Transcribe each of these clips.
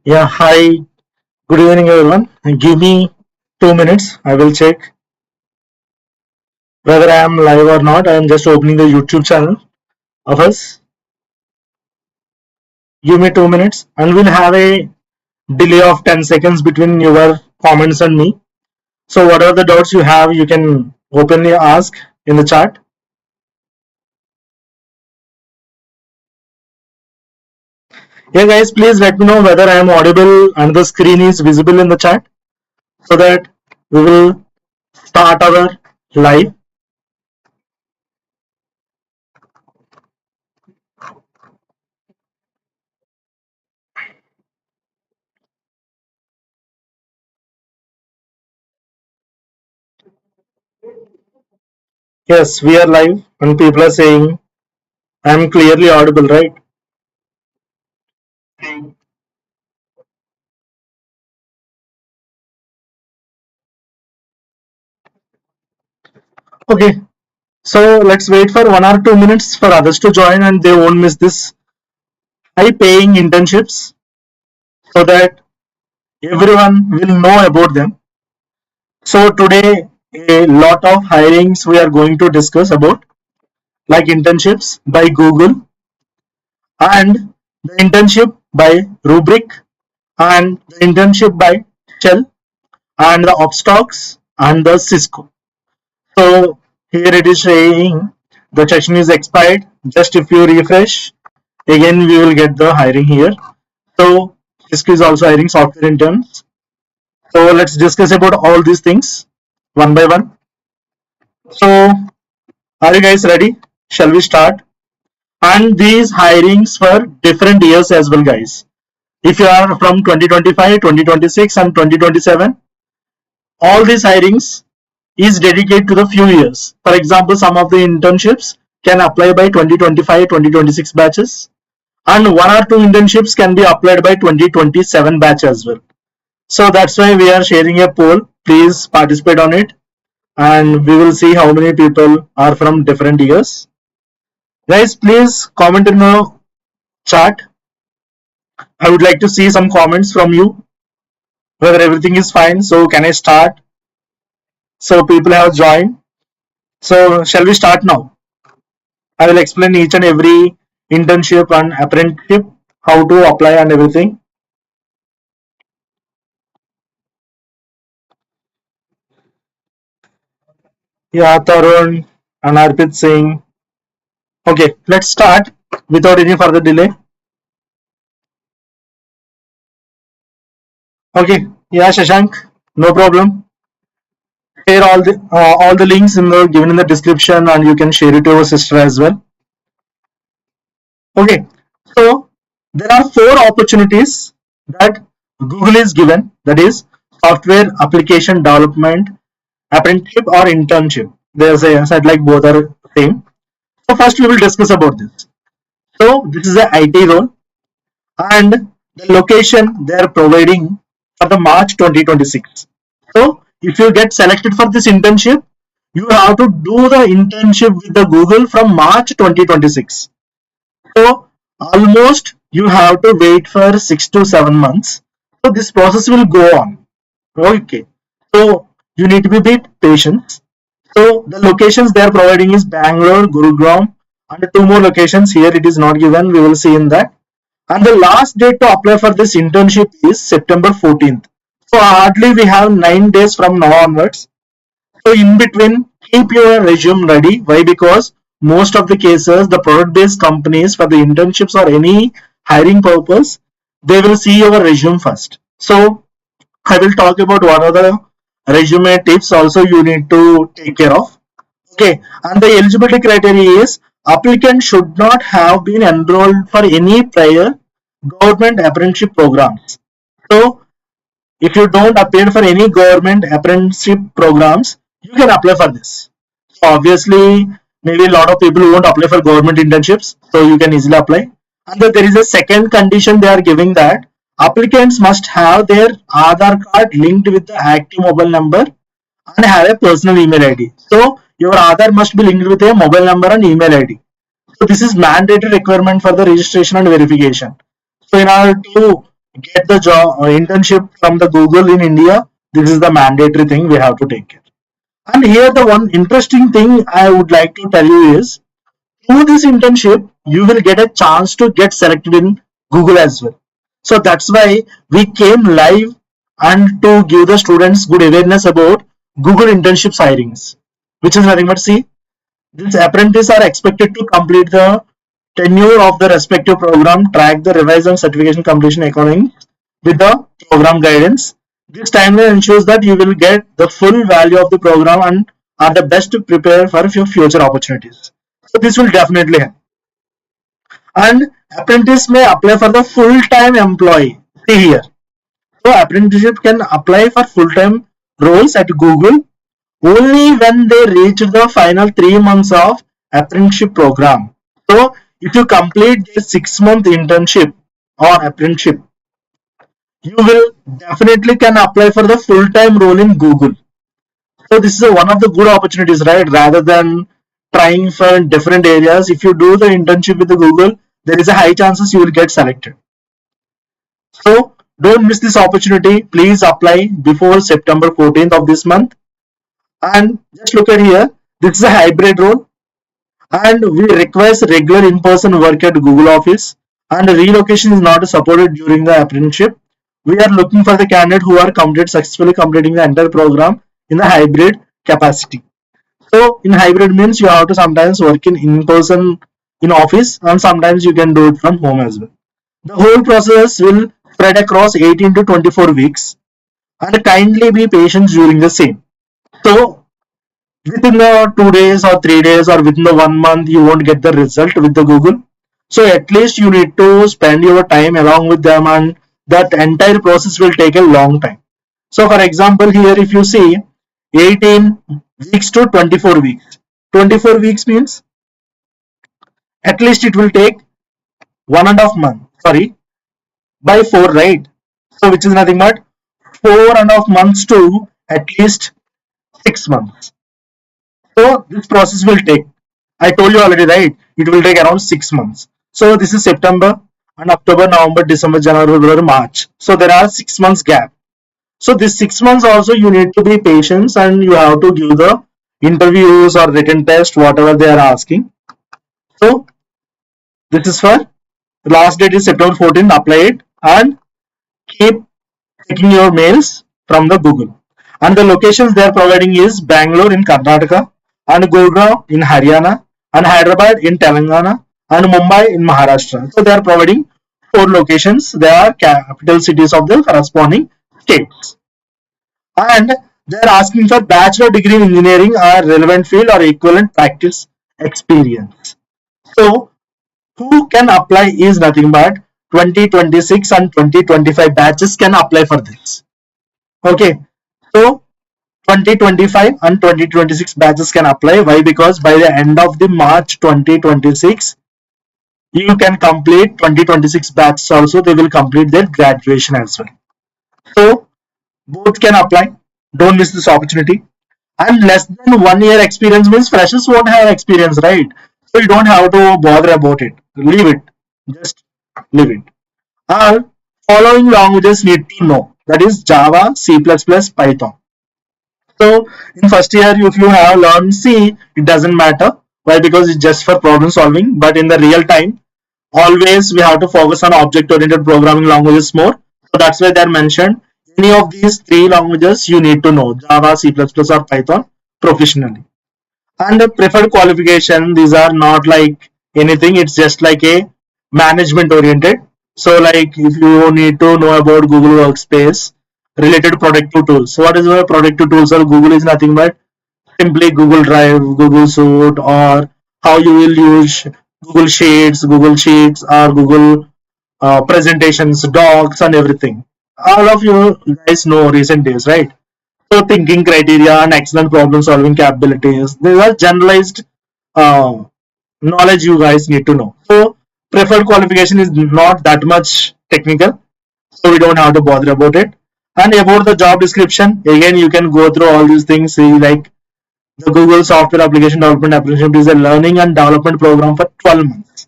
Yeah, hi. Good evening, everyone. Give me 2 minutes. I will check whether I am live or not. I am just opening the YouTube channel of us. Give me 2 minutes, and we'll have a delay of 10 seconds between your comments and me. So, whatever the doubts you have, you can openly ask in the chat. Yeah, guys, please let me know whether I am audible and the screen is visible in the chat so that we will start our live. Yes, we are live, and people are saying I am clearly audible, right? Okay, so let's wait for 1 or 2 minutes for others to join and they won't miss this high paying internships so that everyone will know about them. So today a lot of hirings we are going to discuss about like internships by Google and the internship by Rubrik and the internship by Shell and the Upstox and the Cisco. So here it is saying the session is expired. Just if you refresh, again we will get the hiring here. So Cisco is also hiring software interns. So let's discuss about all these things one by one. So are you guys ready? Shall we start? And these hirings for different years as well, guys. If you are from 2025, 2026 and 2027, all these hirings is dedicated to the few years. For example, some of the internships can apply by 2025, 2026 batches and 1 or 2 internships can be applied by 2027 batch as well. So that's why we are sharing a poll. Please participate on it and we will see how many people are from different years. Guys, please comment in the chat. I would like to see some comments from you whether everything is fine. So can I start? So people have joined. So shall we start now? I will explain each and every internship and apprenticeship, how to apply and everything. Yeah, Tarun and Arpit saying, okay, let's start without any further delay. Okay, yeah, Shashank, no problem. Share all the links in the given in the description, and you can share it to your sister as well. Okay, so there are 4 opportunities that Google is given. That is software application development, apprenticeship, or internship. There's a said like both are same. So first we will discuss about this. So this is a IT role, and the location they are providing for the March 2026. So if you get selected for this internship, you have to do the internship with the Google from March 2026. So almost you have to wait for 6 to 7 months. So this process will go on. Okay. So you need to be a bit patient. So the locations they are providing is Bangalore, Gurugram, and 2 more locations here. It is not given. We will see in that. And the last date to apply for this internship is September 14th. So hardly we have 9 days from now onwards. So in between, keep your resume ready. Why? Because most of the cases, the product-based companies for the internships or any hiring purpose, they will see your resume first. So I will talk about what are the resume tips also you need to take care of. Okay, and the eligibility criteria is applicant should not have been enrolled for any prior government apprenticeship programs. So if you don't appear for any government apprenticeship programs, you can apply for this. So obviously, maybe a lot of people won't apply for government internships, so you can easily apply. And then there is a second condition they are giving that applicants must have their Aadhaar card linked with the active mobile number and have a personal email ID. So your Aadhaar must be linked with a mobile number and email ID. So this is mandatory requirement for the registration and verification. So in order to get the job internship from the Google in India, this is the mandatory thing we have to take care. And here the one interesting thing I would like to tell you is through this internship, you will get a chance to get selected in Google as well. So that's why we came live and to give the students good awareness about Google internships hirings, which is nothing but see, these apprentices are expected to complete the tenure of the respective program, track the revision certification completion according with the program guidance. This timeline ensures that you will get the full value of the program and are the best to prepare for your future opportunities. So this will definitely help. And apprentice may apply for the full-time employee. See here. So apprenticeship can apply for full-time roles at Google only when they reach the final 3 months of apprenticeship program. So if you complete the 6 month internship or apprenticeship, you will definitely can apply for the full-time role in Google. So this is one of the good opportunities, right? Rather than trying for different areas, if you do the internship with the Google, there is a high chances you will get selected. So don't miss this opportunity. Please apply before September 14th of this month. And just look at here. This is a hybrid role, and we request regular in-person work at Google office, and relocation is not supported during the apprenticeship. We are looking for the candidate who are successfully completing the entire program in the hybrid capacity. So in hybrid means you have to sometimes work in person in office, and sometimes you can do it from home as well. The whole process will spread across 18 to 24 weeks, and kindly be patient during the same. So within the 2 days or 3 days or within the 1 month, you won't get the result with the Google. So at least you need to spend your time along with them, and that entire process will take a long time. So for example, here if you see 18 weeks to 24 weeks. 24 weeks means at least it will take 1.5 month. Sorry, by 4, right? So which is nothing but 4.5 months to at least 6 months. So this process will take, I told you already, right? It will take around 6 months. So this is September and October, November, December, January, February, March. So there are 6 months gap. So this 6 months also you need to be patient, and you have to give the interviews or written test, whatever they are asking. So this is for the last date is September 14th. Apply it and keep checking your mails from the Google. And the locations they are providing is Bangalore in Karnataka, and Gurgaon in Haryana, and Hyderabad in Telangana, and Mumbai in Maharashtra. So they are providing 4 locations. They are capital cities of the corresponding states. And they are asking for bachelor degree in engineering or relevant field or equivalent practice experience. So who can apply is nothing but 2026 and 2025 batches can apply for this. Okay, so 2025 and 2026 batches can apply. Why? Because by the end of the March 2026, you can complete 2026 batches also. They will complete their graduation as well. So both can apply. Don't miss this opportunity. And less than 1 year experience means freshers won't have experience, right? So you don't have to bother about it. Leave it. Just leave it. Our following languages need to know, that is Java, C++, Python. So in first year, if you have learned C, it doesn't matter. Why? Because it's just for problem solving. But in the real time, always we have to focus on object-oriented programming languages more. So that's why they're mentioned. Any of these 3 languages you need to know, Java, C++, or Python professionally. And the preferred qualification, these are not like anything, it's just like a management oriented. So like if you need to know about Google Workspace related productive tools. So what is the productive tools? Or Google is nothing but simply Google Drive, Google Suite, or how you will use Google Sheets, or Google presentations, docs, and everything. All of you guys know recent days, right? So thinking criteria and excellent problem solving capabilities. These are generalized uh, knowledge you guys need to know. So preferred qualification is not that much technical, so we don't have to bother about it. And about the job description, again you can go through all these things. See, like the Google Software Application Development Apprenticeship is a learning and development program for 12 months.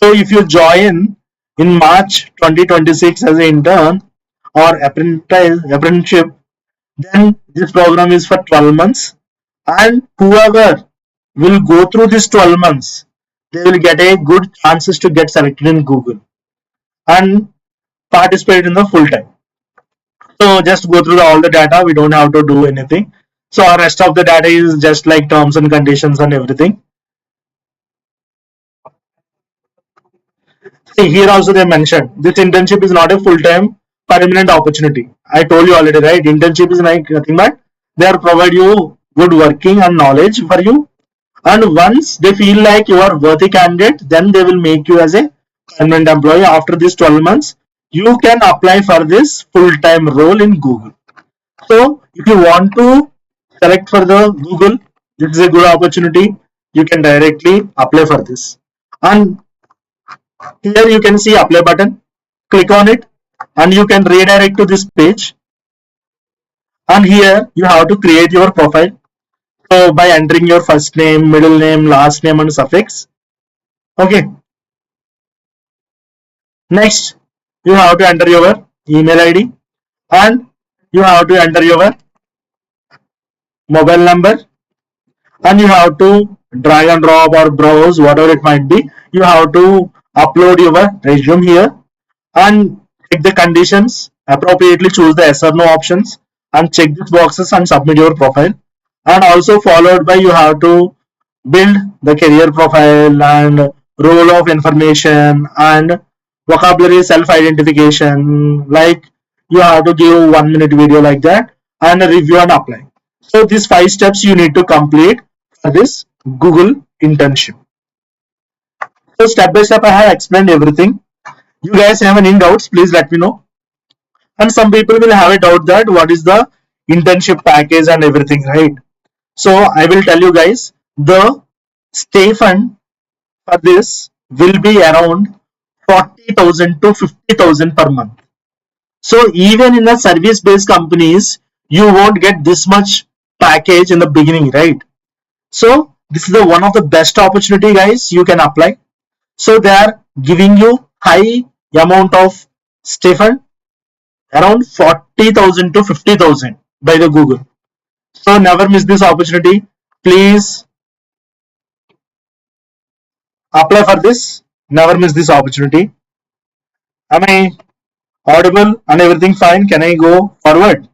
So if you join in March 2026 as an intern or apprenticeship, then this program is for 12 months, and whoever will go through this 12 months, they will get a good chances to get selected in Google and participate in the full time. So just go through all the data. We don't have to do anything. So our rest of the data is just like terms and conditions and everything. See, here also they mentioned this internship is not a full-time permanent opportunity. I told you already, right? Internship is like nothing but they are provide you good working and knowledge for you. And once they feel like you are worthy candidate, then they will make you as a permanent employee. After these 12 months, you can apply for this full-time role in Google. So if you want to select for the Google, this is a good opportunity. You can directly apply for this. And here you can see apply button. Click on it and you can redirect to this page. And here you have to create your profile. So by entering your first name, middle name, last name and suffix. Okay. Next, you have to enter your email ID and you have to enter your mobile number, and you have to drag and drop or browse whatever it might be. You have to upload your resume here and check the conditions, appropriately choose the yes or no options and check these boxes and submit your profile. And also followed by you have to build the career profile and role of information and vocabulary self-identification, like you have to give 1 minute video like that and review and apply. So these 5 steps you need to complete for this Google internship. So step by step I have explained everything. You guys have any doubts, please let me know. And some people will have a doubt that what is the internship package and everything, right? So I will tell you guys, the stipend for this will be around 40,000 to 50,000 per month. So even in the service based companies, you won't get this much package in the beginning, right? So this is the one of the best opportunity, guys, you can apply. So they are giving you high amount of stipend, around 40,000 to 50,000 by the Google. So never miss this opportunity. Please apply for this. Never miss this opportunity. Am I audible and everything fine? Can I go forward?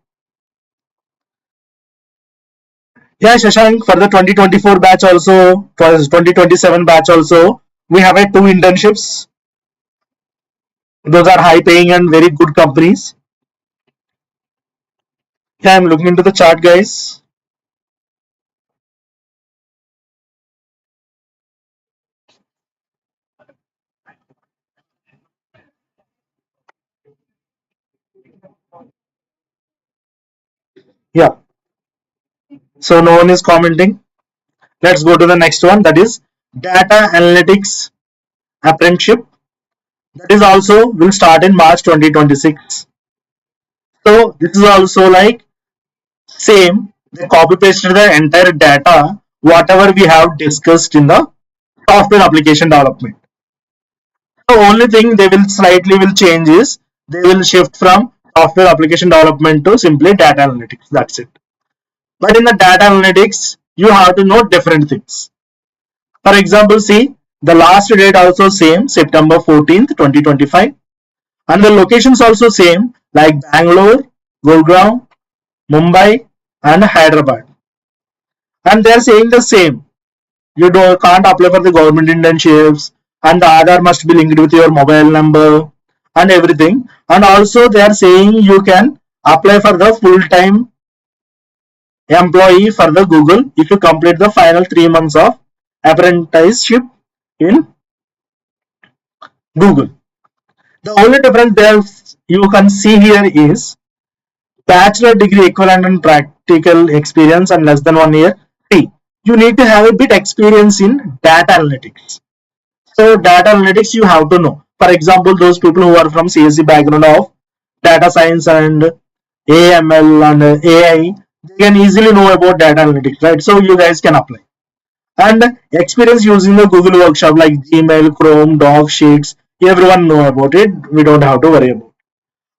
Yeah, Shashank, for the 2024 batch also, for 2027 batch also, we have a 2 internships. Those are high paying and very good companies. Yeah, I'm looking into the chart, guys. Yeah. So no one is commenting. Let's go to the next one. That is data analytics apprenticeship. That is also will start in March 2026. So this is also like same. They copy pasted the entire data, whatever we have discussed in the software application development. The only thing they will slightly will change is they will shift from software application development to simply data analytics. That's it. But in the data analytics, you have to know different things. For example, see the last date also same, September 14th, 2025, and the locations also same like Bangalore, Gurgaon, Mumbai, and Hyderabad. And they are saying the same. You can't apply for the government internships, and the Aadhaar must be linked with your mobile number and everything. And also they are saying you can apply for the full-time employee for the Google if you complete the final 3 months of apprenticeship in Google. The only difference there you can see here is bachelor degree equivalent and practical experience and less than 1 year. See, you need to have a bit experience in data analytics. So data analytics you have to know. For example, those people who are from CSE background of data science and AML and AI, they can easily know about data analytics, right? So you guys can apply. And experience using the Google workshop like Gmail, Chrome, Docs, Sheets, Everyone know about it. We don't have to worry about.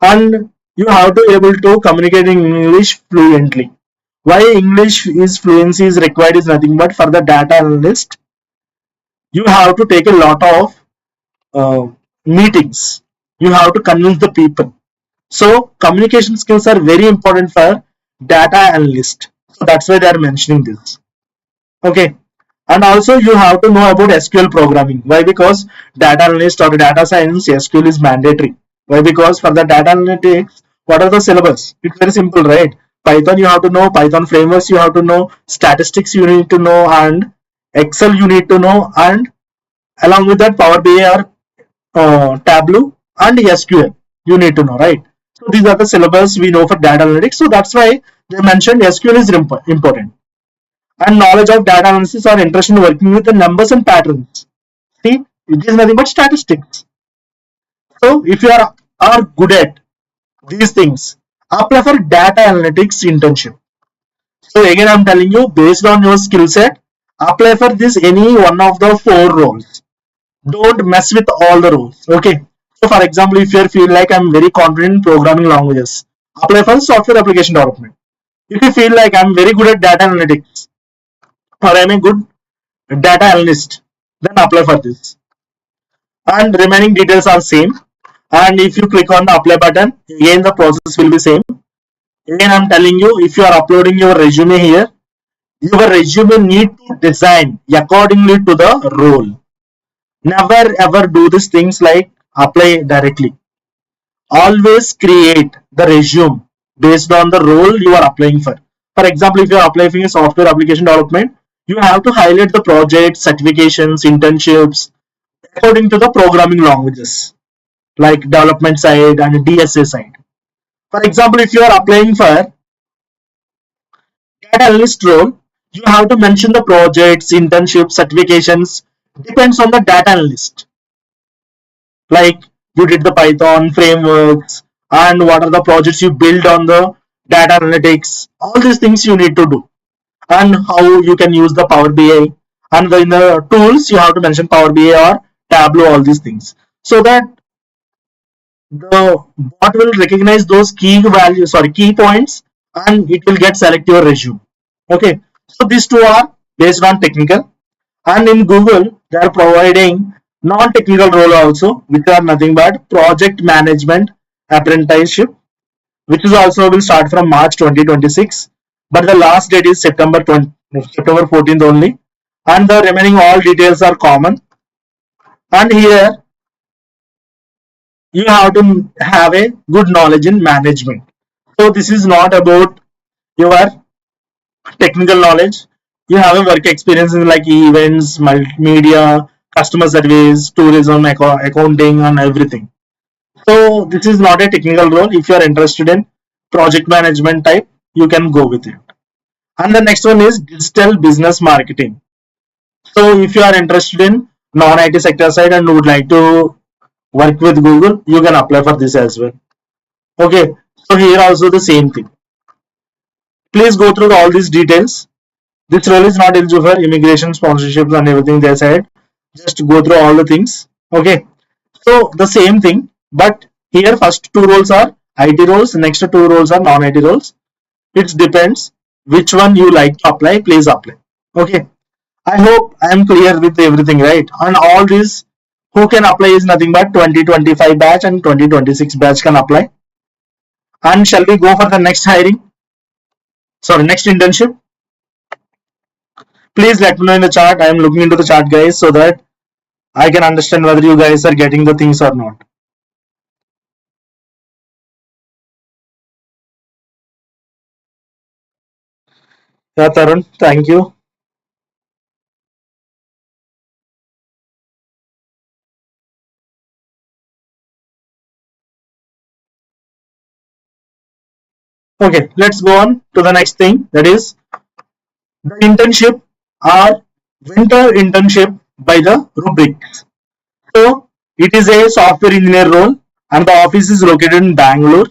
And you have to able to communicate in English fluently. Why English is fluency is required is nothing but for the data analyst. You have to take a lot of uh, meetings. You have to convince the people. So communication skills are very important for data analyst. So that's why they are mentioning this. Okay. And also you have to know about SQL programming. Why? Because data analyst or data science SQL is mandatory. Why? Because for the data analytics, what are the syllabus? It's very simple, right? Python you have to know, Python frameworks you have to know, statistics you need to know, and Excel you need to know, and along with that Power BI or Tableau and SQL you need to know, right? So these are the syllabus we know for data analytics. So that's why they mentioned SQL is important. And knowledge of data analysis or interest in working with the numbers and patterns. See, it is nothing but statistics. So if you are good at these things, apply for data analytics internship. So again, I'm telling you, based on your skill set, apply for this any one of the four roles. Don't mess with all the roles. Okay. So for example, if you feel like I'm very confident in programming languages, apply for software application development. If you feel like I'm very good at data analytics or I'm a good data analyst, then apply for this. And remaining details are same. And if you click on the apply button, again the process will be same. Again, I'm telling you, if you are uploading your resume here, your resume need to design accordingly to the role. Never ever do these things like apply directly. Always create the resume based on the role you are applying for. For example, if you are applying for software application development, you have to highlight the projects, certifications, internships according to the programming languages like development side and DSA side. For example, if you are applying for data analyst role, you have to mention the projects, internships, certifications, depends on the data analyst. Like you did the Python frameworks and what are the projects you build on the data analytics. All these things you need to do, and how you can use the Power BI, and in the tools you have to mention Power BI or Tableau, all these things, so that the bot will recognize those key values, sorry, key points, and it will get select your resume. Okay, so these two are based on technical, and in Google they are providing non-technical role also, which are nothing but project management apprenticeship, which is also will start from March 2026, but the last date is September 14th only, and the remaining all details are common. And here you have to have a good knowledge in management. So this is not about your technical knowledge. You have a work experience in like events, multimedia, customer service, tourism, accounting, and everything. So this is not a technical role. If you are interested in project management type, you can go with it. And the next one is digital business marketing. So if you are interested in non-IT sector side and would like to work with Google, you can apply for this as well. Okay, so here also the same thing. Please go through all these details. This role is not eligible for immigration sponsorships and everything they said. Just go through all the things. Okay, so the same thing, but here first two roles are IT roles, next two roles are non-IT roles. It depends which one you like to apply. Please apply. Okay, I hope I am clear with everything, right? And all these who can apply is nothing but 2025 batch and 2026 batch can apply. And shall we go for the next hiring? Sorry, next internship. Please let me know in the chat. I am looking into the chat, guys, so that I can understand whether you guys are getting the things or not. Yeah, Tarun, thank you. Okay, let's go on to the next thing. That is the internship or winter internship by the Rubrik. So it is a software engineer role, and the office is located in Bangalore.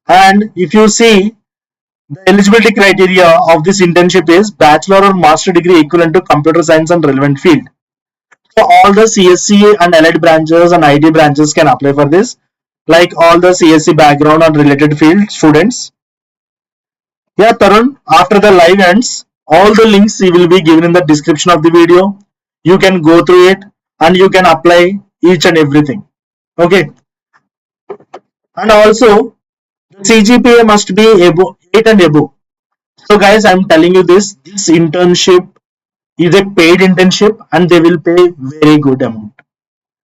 And if you see, the eligibility criteria of this internship is bachelor or master degree equivalent to computer science and relevant field. So all the CSC and allied branches and IT branches can apply for this, like all the CSC background and related field students. Yeah, Tarun, after the live ends, all the links will be given in the description of the video. You can go through it and you can apply each and everything. Okay. And also, the CGPA must be above 8 and above. So guys, I'm telling you this internship is a paid internship and they will pay very good amount.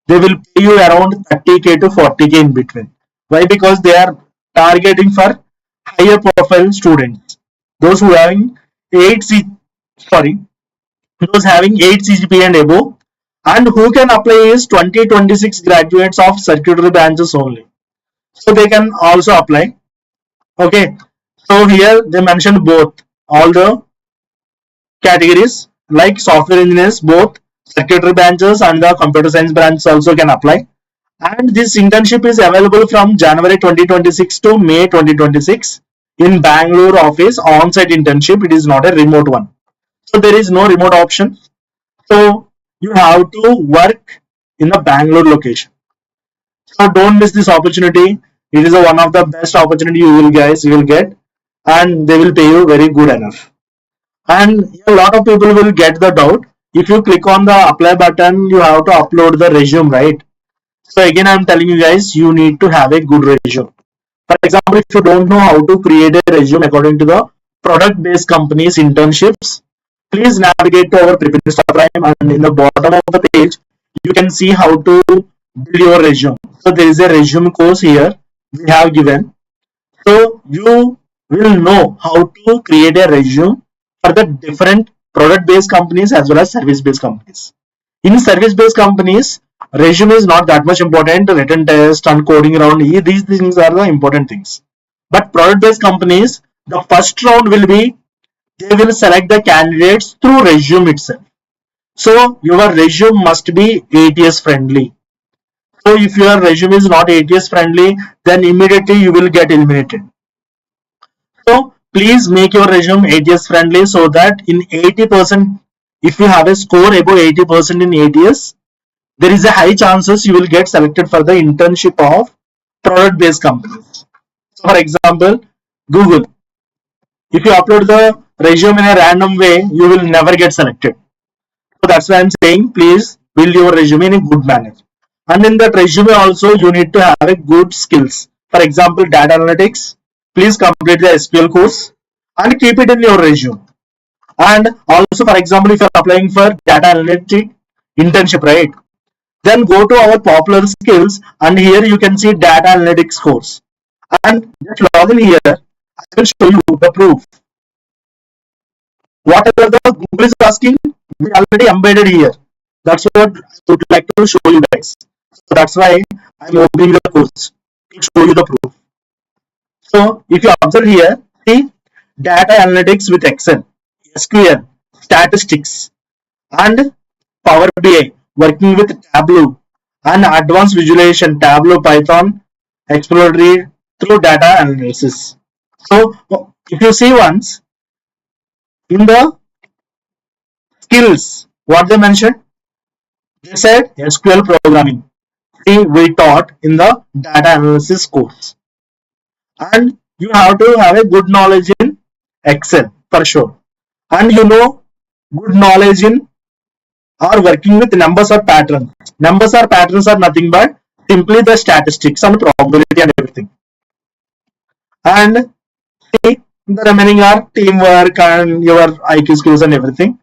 They will pay you around 30K to 40K in between. Why? Because they are targeting for higher profile students. Those who having 8 C sorry, those having 8 CGPA and above, and who can apply is 2026 graduates of circuitry branches only. So they can also apply. Okay. So here they mentioned both all the categories like software engineers, both secretary branches and the computer science branch also can apply. And this internship is available from January 2026 to May 2026 in Bangalore office on-site internship. It is not a remote one. So there is no remote option. So you have to work in the Bangalore location. So don't miss this opportunity. It is one of the best opportunity you will get, and they will pay you very good enough. And a lot of people will get the doubt. If you click on the apply button, you have to upload the resume, right? So again, I'm telling you guys, you need to have a good resume. For example, if you don't know how to create a resume according to the product-based companies internships, please navigate to our Prepare Prime, and in the bottom of the page, you can see how to build your resume. So there is a resume course here we have given. So you will know how to create a resume for the different product-based companies as well as service-based companies. In service-based companies, resume is not that much important. Written test and coding round, these things are the important things. But product-based companies, the first round will be they will select the candidates through resume itself. So your resume must be ATS friendly. So if your resume is not ATS friendly, then immediately you will get eliminated. So please make your resume ATS friendly so that in 80%, if you have a score above 80% in ATS, there is a high chances you will get selected for the internship of product based companies. So for example, Google. If you upload the resume in a random way, you will never get selected. So that's why I'm saying please build your resume in a good manner. And in that resume also you need to have a good skills. For example, data analytics. Please complete the SQL course and keep it in your resume. And also, for example, if you're applying for data analytics internship, right? Then go to our popular skills and here you can see data analytics course. And just log in here. I will show you the proof. Whatever the Google is asking, we already embedded here. That's what I would like to show you guys. So that's why I'm opening the course to show you the proof. So if you observe here, see data analytics with Excel, SQL, statistics, and Power BI, working with Tableau, and advanced visualization, Tableau, Python, exploratory through data analysis. So if you see once in the skills, what they mentioned, they said SQL programming. See, we taught in the data analysis course. And you have to have a good knowledge in Excel for sure. And you know, good knowledge in or working with numbers or patterns. Numbers or patterns are nothing but simply the statistics and probability and everything. And see, the remaining are teamwork and your IQ skills and everything.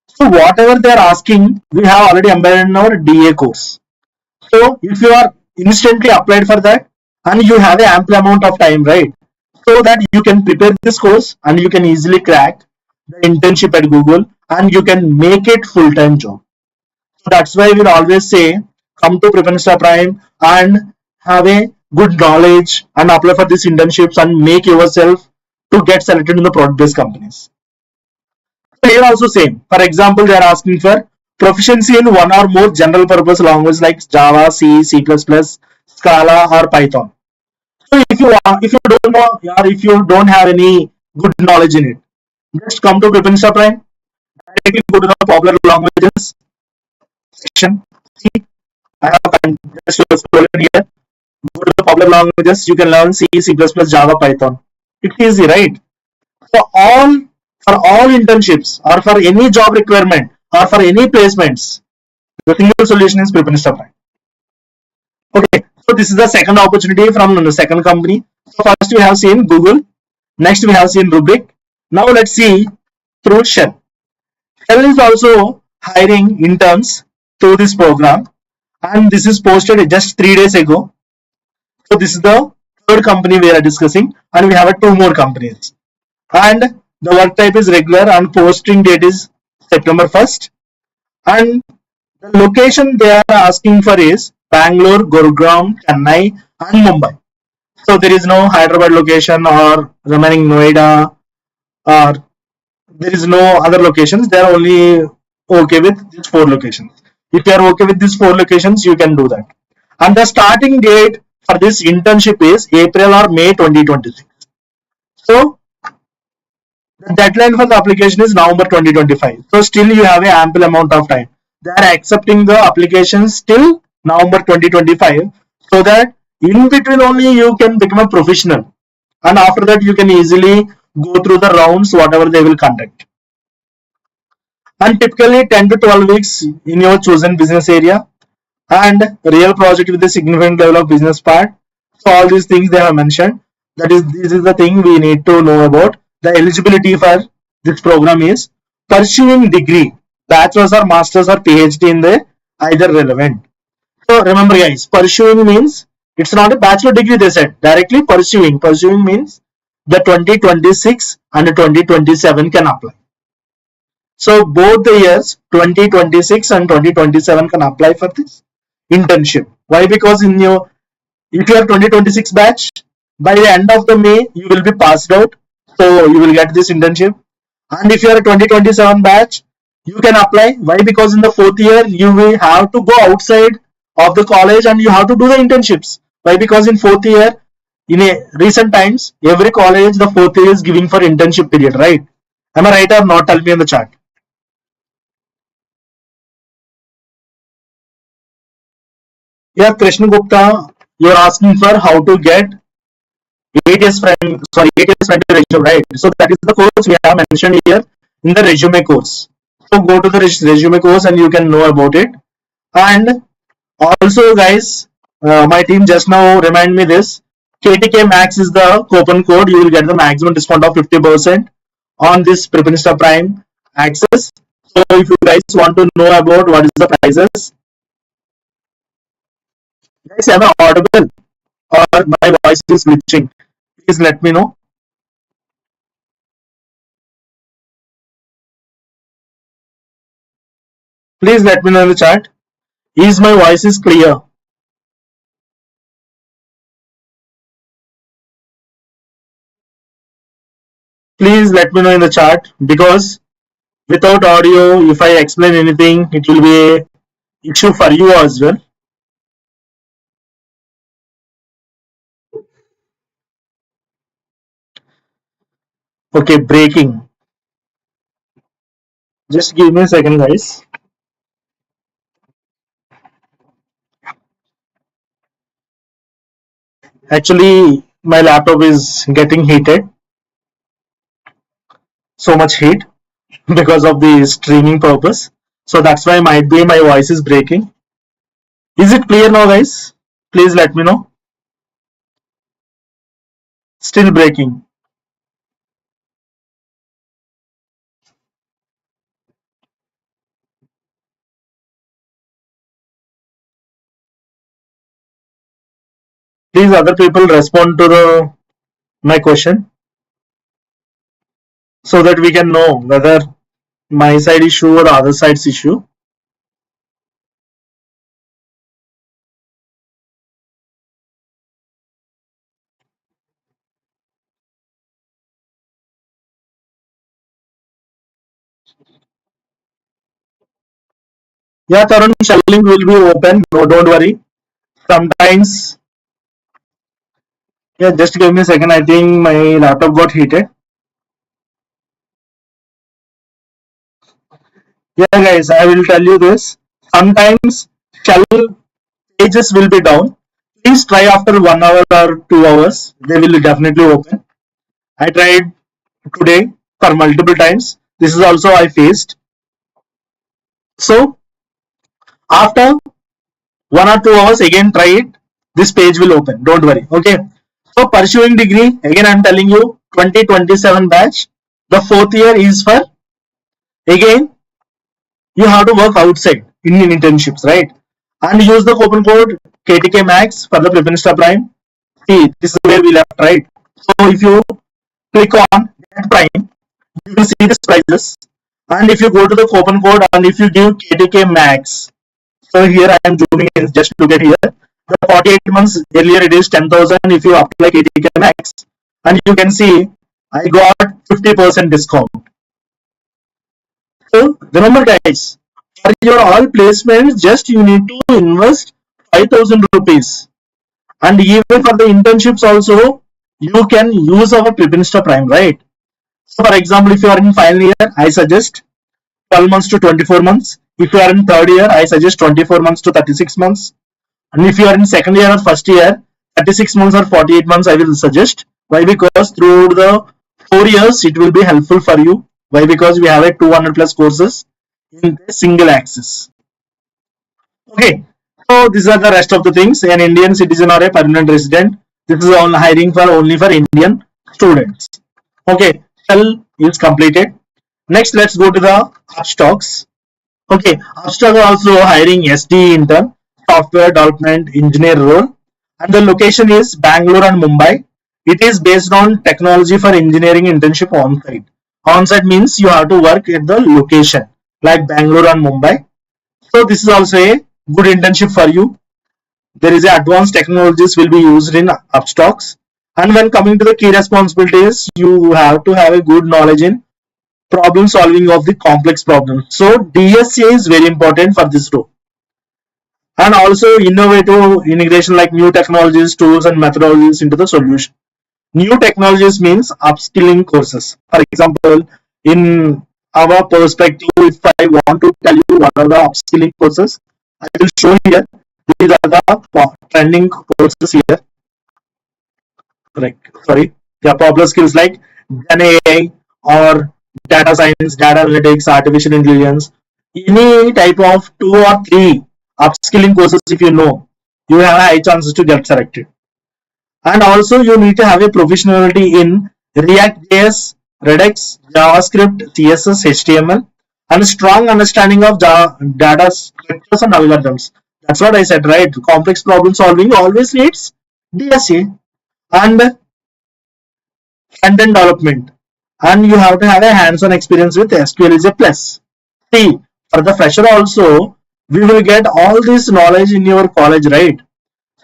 So whatever they are asking, we have already embedded in our DA course. So if you are instantly applied for that and you have an ample amount of time, right? So that you can prepare this course and you can easily crack the internship at Google and you can make it full-time job. So that's why we'll always say come to Prepare Prime and have a good knowledge and apply for these internships and make yourself to get selected in the product-based companies. So here also same. For example, they are asking for proficiency in one or more general purpose languages like Java, C, C++, Scala, or Python. So if you don't know or if you don't have any good knowledge in it, just come to Prepare Prime, directly go to the popular languages, section. See, I have just scrolled here. Go to the popular languages. You can learn C, C++, Java, Python. It's easy, right? So for all internships or for any job requirement or for any placements, the single solution is Prepare Prime. Okay, so this is the second opportunity from the second company. So first we have seen Google, next we have seen Rubrik. Now let's see through Shell. Shell is also hiring interns through this program, and this is posted just 3 days ago. So this is the third company we are discussing, and we have two more companies. And the work type is regular, and posting date is September 1st. And the location they are asking for is Bangalore, Gurugram, Chennai, and Mumbai. So there is no Hyderabad location or remaining Noida, or there is no other locations. They are only okay with these four locations. If you are okay with these four locations, you can do that. And the starting date for this internship is April or May 2026. So the deadline for the application is November 2025. So still you have an ample amount of time. They are accepting the applications till November 2025, so that in between only you can become a professional, and after that you can easily go through the rounds whatever they will conduct. And typically 10 to 12 weeks in your chosen business area, and real project with a significant level of business part. So all these things they have mentioned. This is the thing we need to know about. The eligibility for this program is pursuing degree, bachelor's or master's or PhD in the either relevant. So remember guys, pursuing means it's not a bachelor degree, they said directly pursuing. Pursuing means the 2026 and 2027 can apply. So both the years 2026 and 2027 can apply for this internship. Why? Because if you are 2026 batch, by the end of the May you will be passed out, so you will get this internship. And if you are a 2027 batch, you can apply. Why? Because in the fourth year you will have to go outside of the college and you have to do the internships. Why? Because in fourth year, in a recent times, every college the fourth year is giving for internship period, right? Am I right or not? Tell me in the chat. Yeah, Krishna Gupta, you're asking for how to get 8 years friend, sorry, 8 years friend resume, right? So that is the course we have mentioned here in the resume course. So go to the resume course and you can know about it. And also, guys, my team just now remind me this. KTK Max is the coupon code. You will get the maximum discount of 50% on this Prepinsta Prime access. So if you guys want to know about what is the prices, guys, am I audible or my voice is glitching? Please let me know. Please let me know in the chat. Is my voice is clear? Please let me know in the chat, because without audio, if I explain anything, it will be a issue for you as well. Okay, breaking. Just give me a second, guys. Actually, my laptop is getting heated. So much heat because of the streaming purpose. So that's why might be my voice is breaking. Is it clear now, guys? Please let me know. Still breaking. Please, other people respond to my question, so that we can know whether my side issue or the other side's issue. Yeah, Tarun, shell link will be open. No, don't worry. Sometimes, yeah, just give me a second. I think my laptop got heated. Yeah, guys, I will tell you this. Sometimes shell pages will be down. Please try after 1 hour or 2 hours. They will definitely open. I tried today for multiple times. This is also I faced. So after 1 or 2 hours, again try it. This page will open. Don't worry. Okay. So pursuing degree, again I'm telling you 2027 batch. The fourth year is for, again, you have to work outside in internships, right? And use the coupon code KTK Max for the preference prime. See, this is where we left, right? So if you click on Get Prime, you will see these prices. And if you go to the coupon code and if you give KTK Max, so here I am zooming in, just look at here. The 48 months earlier it is 10,000 if you apply KTK Max. And you can see I got 50% discount. So remember guys, for your all placements, just you need to invest 5,000 rupees. And even for the internships also, you can use our Prepinsta Prime, right? So for example, if you are in final year, I suggest 12 months to 24 months. If you are in third year, I suggest 24 months to 36 months. And if you are in second year or first year, 36 months or 48 months, I will suggest. Why? Because throughout the 4 years, it will be helpful for you. Why? Because we have a 200 plus courses in a single access. Okay, so these are the rest of the things. An Indian citizen or a permanent resident. This is all hiring for only for Indian students. Okay, shell is completed. Next, let's go to the Upstox. Okay, Upstox also hiring SDE intern, software development engineer role, and the location is Bangalore and Mumbai. It is based on technology for engineering internship on-site. On-site means you have to work at the location like Bangalore and Mumbai. So this is also a good internship for you. There is a advanced technologies will be used in Upstox. And when coming to the key responsibilities, you have to have a good knowledge in problem solving of the complex problems. So DSA is very important for this role. And also innovative integration like new technologies, tools and methodologies into the solution. New technologies means upskilling courses. For example, in our perspective, if I want to tell you what are the upskilling courses, I will show here. These are the trending courses here. Like, sorry, yeah, popular skills like Gen AI or data science, data analytics, artificial intelligence, any type of 2 or 3 upskilling courses. If you know, you have high chances to get selected. And also you need to have a professionality in React.js, Redux, JavaScript, CSS, HTML, and a strong understanding of data structures and algorithms. That's what I said, right? Complex problem solving always needs DSA. And front-end development. And you have to have a hands-on experience with SQL is a plus. See, for the fresher also, we will get all this knowledge in your college, right?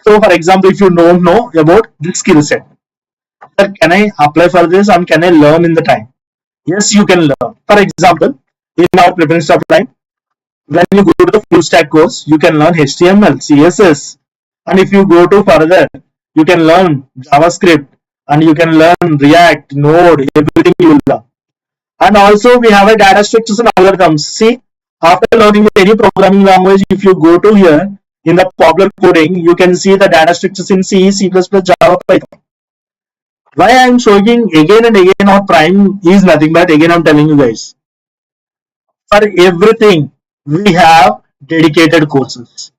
So, for example, if you don't know about this skill set, sir, can I apply for this and can I learn in the time? Yes, you can learn. For example, in our preference of time, when you go to the full stack course, you can learn HTML, CSS, and if you go to further, you can learn JavaScript and you can learn React, Node, everything you will learn. And also we have a data structures and algorithms. See, after learning any programming language, if you go to here in the popular coding, you can see the data structures in C, C++, Java, Python. Why I am showing again and again of Prime is nothing but again I'm telling you guys. For everything, we have dedicated courses.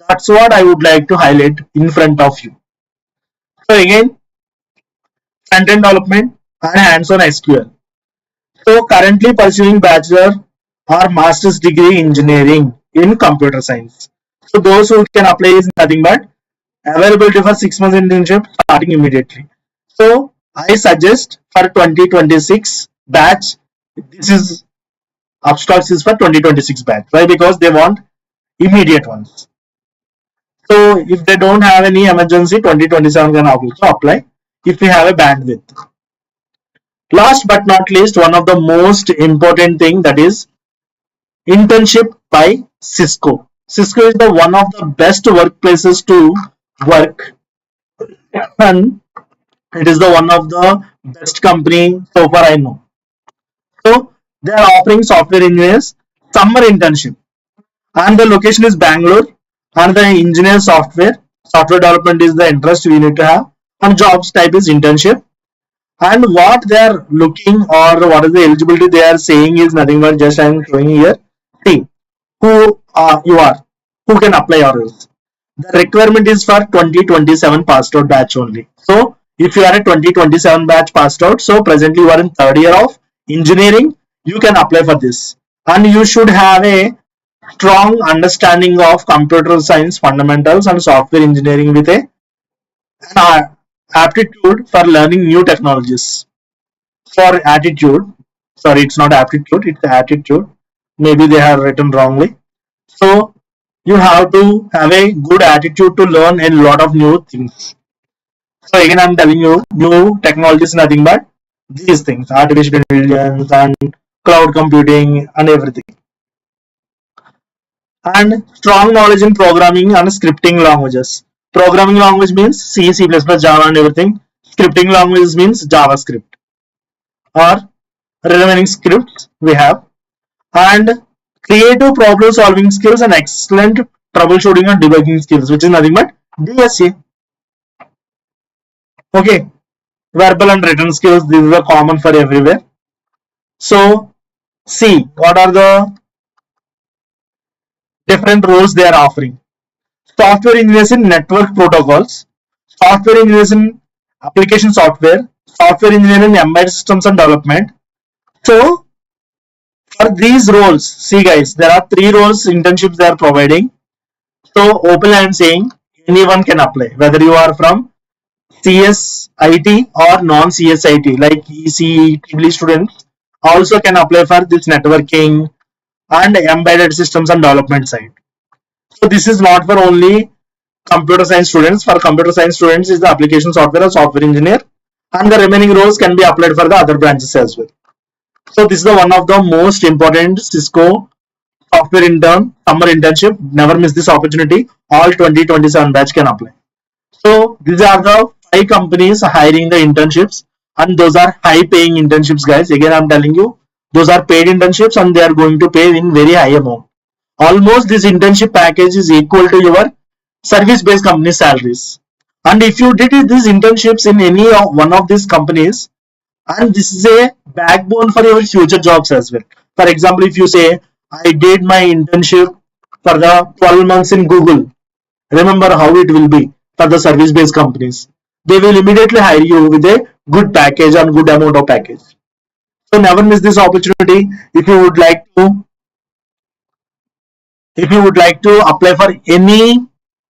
That's what I would like to highlight in front of you. So again, front-end development and hands-on SQL. So currently pursuing bachelor or master's degree engineering in computer science. So those who can apply is nothing but availability for 6 months internship starting immediately. So I suggest for 2026 batch, this is Upstox is for 2026 batch. Why? Because they want immediate ones. So if they don't have any emergency, 2027 can also apply if we have a bandwidth. Last but not least, one of the most important thing, that is internship by Cisco. Cisco is the one of the best workplaces to work, and it is the one of the best company so far I know. So they are offering software engineers summer internship. and the location is Bangalore, and the engineer software development is the interest we need to have, and jobs type is internship, and what they are looking or what is the eligibility they are saying is nothing but just I am showing here. See who you are, who can apply or else. The requirement is for 2027 passed out batch only. So if you are a 2027 batch passed out, so presently you are in third year of engineering, you can apply for this, and you should have a strong understanding of computer science fundamentals and software engineering with an aptitude for learning new technologies. For attitude, sorry, it's not aptitude, it's attitude. Maybe they have written wrongly. So you have to have a good attitude to learn a lot of new things. So again, I'm telling you, new technologies nothing but these things, artificial intelligence and cloud computing and everything. And strong knowledge in programming and scripting languages. Programming language means C, C++, Java and everything. Scripting language means JavaScript or remaining scripts we have. And creative problem solving skills and excellent troubleshooting and debugging skills, which is nothing but DSA. Okay, verbal and written skills, these are common for everywhere. So see what are the different roles they are offering. Software engineers in network protocols, software engineers in application software, software engineer in embedded systems and development. So for these roles, see guys, there are three roles internships they are providing. So openly I am saying anyone can apply, whether you are from CSIT or non-CSIT, like EC, students also can apply for this networking and embedded systems and development side. So this is not for only computer science students. For computer science students is the application software or software engineer, and the remaining roles can be applied for the other branches as well. So this is the one of the most important Cisco software intern summer internship. Never miss this opportunity. All 2027 batch can apply. So these are the 5 companies hiring the internships, and those are high paying internships, guys. Again, I'm telling you, those are paid internships and they are going to pay in very high amount. Almost this internship package is equal to your service based company salaries. And if you did these internships in any one of these companies, and this is a backbone for your future jobs as well. For example, if you say I did my internship for the 12 months in Google, remember how it will be for the service based companies. They will immediately hire you with a good package and good amount of package. So never miss this opportunity. If you would like to, apply for any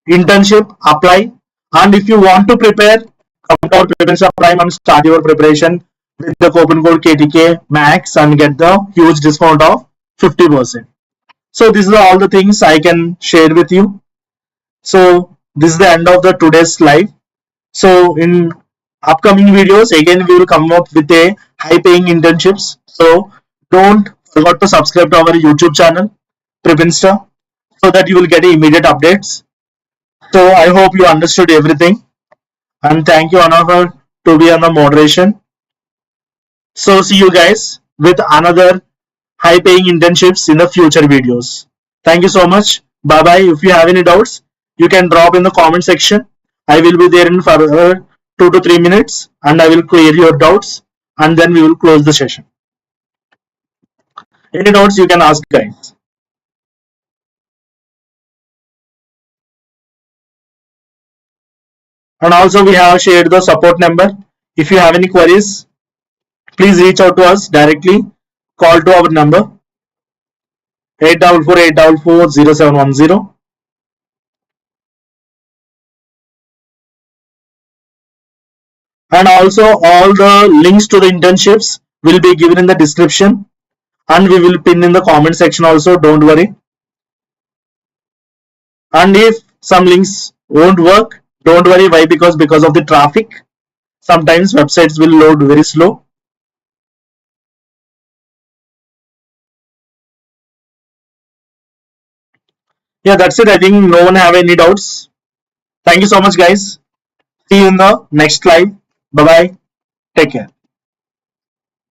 internship, apply. And if you want to prepare, come to our preparation prime and start your preparation with the coupon code KTK max and get the huge discount of 50%. So these are all the things I can share with you. So this is the end of the today's live. So in upcoming videos, again we will come up with a high paying internships. So don't forget to subscribe to our YouTube channel, Prepinsta, so that you will get immediate updates. So I hope you understood everything, and thank you Anna to be on the moderation. So see you guys with another high paying internships in the future videos. Thank you so much. Bye bye. If you have any doubts, you can drop in the comment section. I will be there in further 2 to 3 minutes and I will clear your doubts, and then we will close the session. Any doubts you can ask, guys. And also we have shared the support number. If you have any queries, please reach out to us directly. Call to our number 844-844-0710. And also all the links to the internships will be given in the description, and we will pin in the comment section also, don't worry. And if some links won't work, don't worry. Why? Because of the traffic, sometimes websites will load very slow. Yeah, that's it. I think no one have any doubts. Thank you so much, guys. See you in the next live. Bye bye. Take care.